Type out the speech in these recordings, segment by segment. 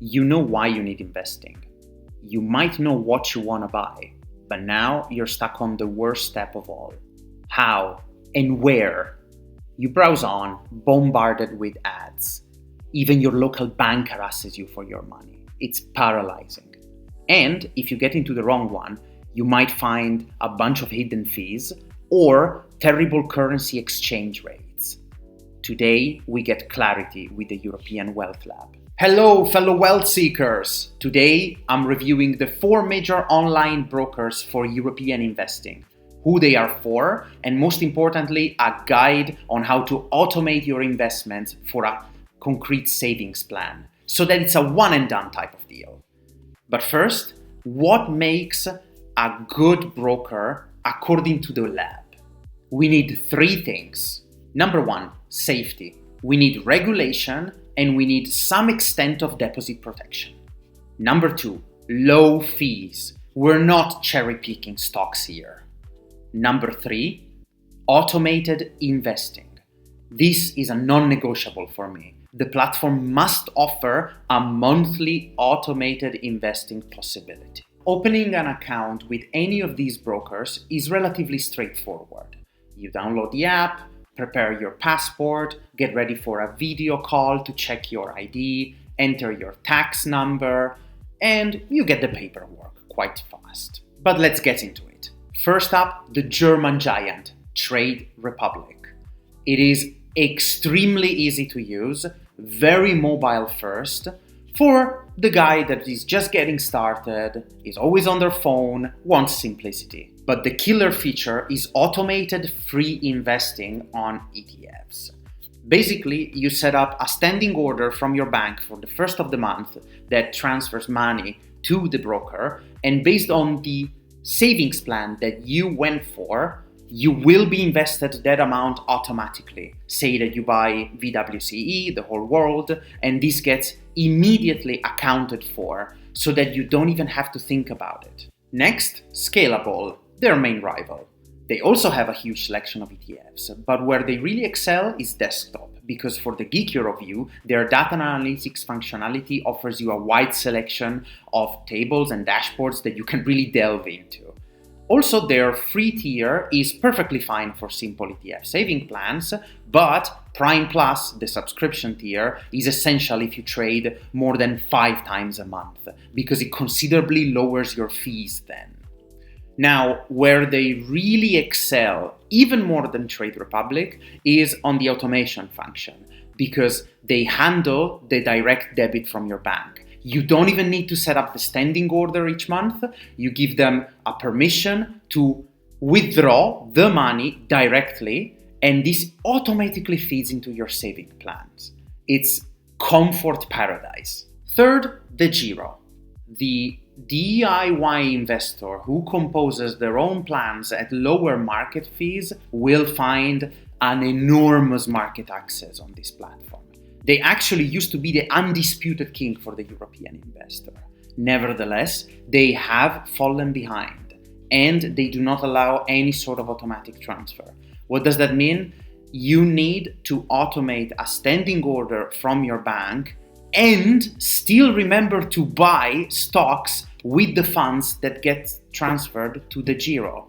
You know why you need investing. You might know what you want to buy, but now you're stuck on the worst step of all. How and where? You browse on, bombarded with ads. Even your local bank harasses you for your money. It's paralyzing. And if you get into the wrong one, you might find a bunch of hidden fees or terrible currency exchange rates. Today, we get clarity with the European Wealth Lab. Hello, fellow wealth seekers! Today, I'm reviewing the 4 major online brokers for European investing, who they are for, and most importantly, a guide on how to automate your investments for a concrete savings plan, so that it's a one-and-done type of deal. But first, what makes a good broker according to the lab? We need 3 things. Number 1, safety. We need regulation and we need some extent of deposit protection. Number 2, low fees. We're not cherry-picking stocks here. Number 3, automated investing. This is a non-negotiable for me. The platform must offer a monthly automated investing possibility. Opening an account with any of these brokers is relatively straightforward. You download the app, prepare your passport, get ready for a video call to check your ID, enter your tax number, and you get the paperwork quite fast. But let's get into it. First up, the German giant, TradeRepublic. It is extremely easy to use, very mobile first, for the guy that is just getting started, is always on their phone, wants simplicity. But the killer feature is automated free investing on ETFs. Basically, you set up a standing order from your bank for the first of the month that transfers money to the broker, and based on the savings plan that you went for, you will be invested that amount automatically. Say that you buy VWCE, the whole world, and this gets immediately accounted for so that you don't even have to think about it. Next, Scalable, their main rival. They also have a huge selection of ETFs, but where they really excel is desktop, because for the geekier of you, their data analytics functionality offers you a wide selection of tables and dashboards that you can really delve into. Also, their free tier is perfectly fine for simple ETF saving plans, but Prime Plus, the subscription tier, is essential if you trade more than 5 times a month, because it considerably lowers your fees then. Now, where they really excel, even more than TradeRepublic, is on the automation function, because they handle the direct debit from your bank. You don't even need to set up the standing order each month. You give them a permission to withdraw the money directly, and this automatically feeds into your saving plans. It's comfort paradise. Third, Degiro, the DIY investor who composes their own plans at lower market fees will find an enormous market access on this platform. They actually used to be the undisputed king for the European investor. Nevertheless, they have fallen behind and they do not allow any sort of automatic transfer. What does that mean? You need to automate a standing order from your bank and still remember to buy stocks with the funds that get transferred to Degiro.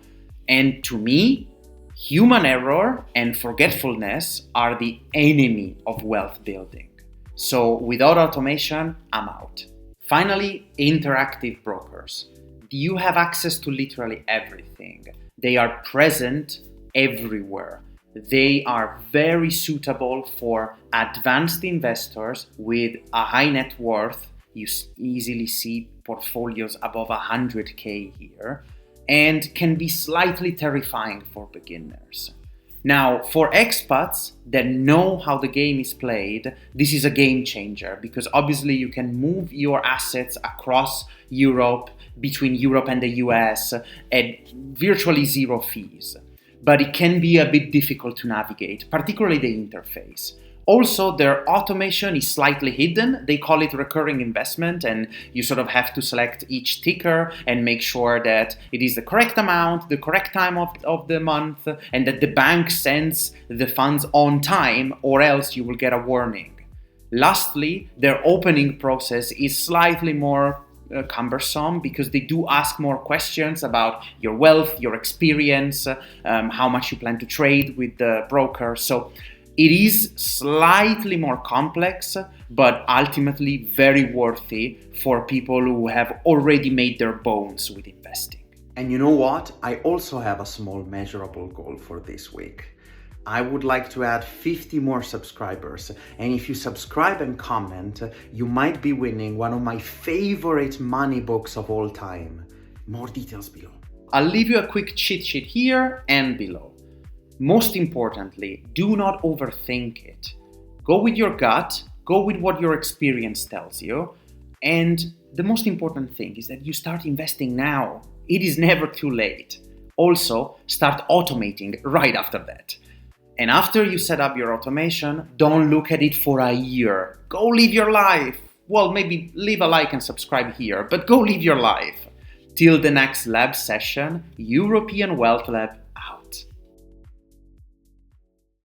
And to me, human error and forgetfulness are the enemy of wealth building. So without automation, I'm out. Finally, interactive brokers. You have access to literally everything. They are present everywhere. They are very suitable for advanced investors with a high net worth. You easily see portfolios above 100K here, and can be slightly terrifying for beginners. Now, for expats that know how the game is played, this is a game changer, because obviously you can move your assets across Europe, between Europe and the US, at virtually 0 fees. But it can be a bit difficult to navigate, particularly the interface. Also, their automation is slightly hidden. They call it recurring investment, and you sort of have to select each ticker and make sure that it is the correct amount, the correct time of the month, and that the bank sends the funds on time, or else you will get a warning. Lastly, their opening process is slightly more cumbersome because they do ask more questions about your wealth, your experience, how much you plan to trade with the broker. So it is slightly more complex, but ultimately very worthy for people who have already made their bones with investing. And you know what? I also have a small measurable goal for this week. I would like to add 50 more subscribers, and if you subscribe and comment, you might be winning one of my favorite money books of all time. More details below. I'll leave you a quick cheat sheet here and below. Most importantly, do not overthink it. Go with your gut, go with what your experience tells you, and the most important thing is that you start investing now. It is never too late. Also, start automating right after that. And after you set up your automation, don't look at it for a year. Go live your life. Well, maybe leave a like and subscribe here, but go live your life. Till the next lab session, European Wealth Lab out.